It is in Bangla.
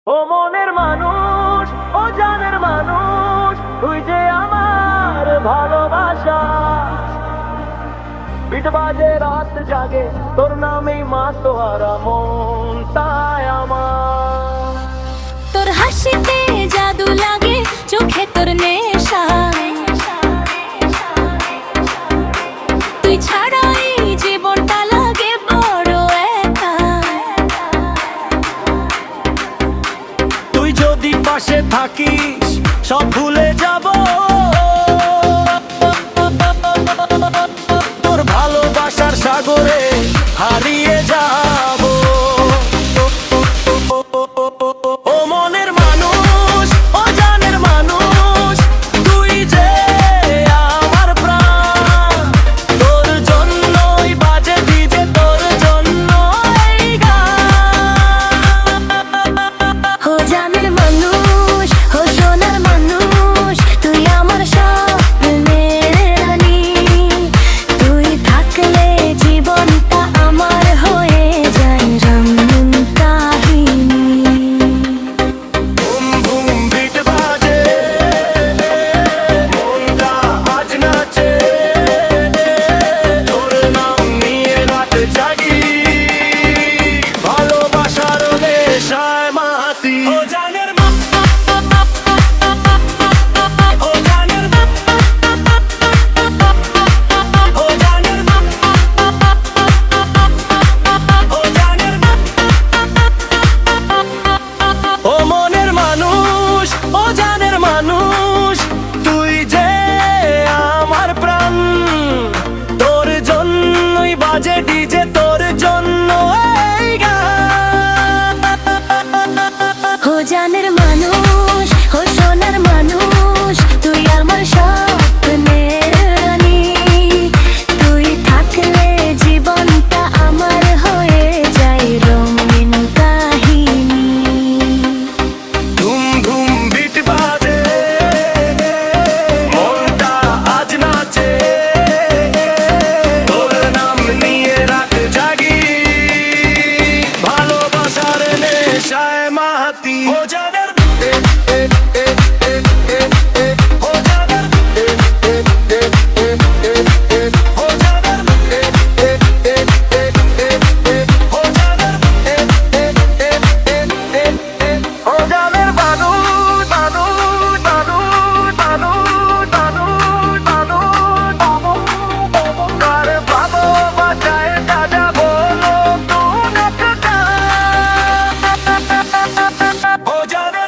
ও মনের মানুষ, ও জানের মানুষ, তুই যে আমার ভালোবাসা। পিঠ বাজে রাত জাগে তোর নামেই মাতোয়ারা মন তাই আমার। তোর হাসিতে জাদু লাগে, চোখে তোর নেশা। তুই ছাড়াই জীবনটা লাগে বড় একা। তুই যদি পাশে থাকিস সব ভুলে যাব, তোর ভালোবাসার সাগরে হারিয়ে যাব। ও মনের মানুষ, ও জানের মানুষ, তুই যে আমার প্রাণ। তোর জন্যই বাজে ডিজে, তোর জন্য এই গান। ও জানের মানুষ, ও সোনার মানুষ, তুই আমার স্বপ্নের রানী। তুই থাকলে জীবনটা আমার হয়ে যায় রঙিন কাহিনী। বুম বুম বিট বাজে, মনটা আজ নাচে, তোর নাম নিয়ে রাত জাগি, ভালোবাসার নেশায় মাতি। ও জানের ও জানের ও জানের ও জানের ও মনের মানুষ, ও জানের মানুষ, তুই যে আমার প্রাণ। তোর জন্যই বাজে ডিজে, তোর জন্য এই গান। ও জানের মানুষ, ও সোনার মানুষ, তুই আমার স্বপ্নের রানী। তুই থাকলে জীবনটা আমার হয়ে যায় রঙিন কাহিনী। ধুম ধুম বিট বাজে, মনটা আজ নাচে, তোর নাম নিয়ে রাত জাগি, ভালোবাসার নেশায় মাতি। ও জানের ও জানের ও জানের ও জানের ও জানের মানুষ, মানুষ, মানুষ, মানুষ, মানুষ, মানুষ, কার ভালোবাসায় সাজাবো নতুন একটা গান। ও জানের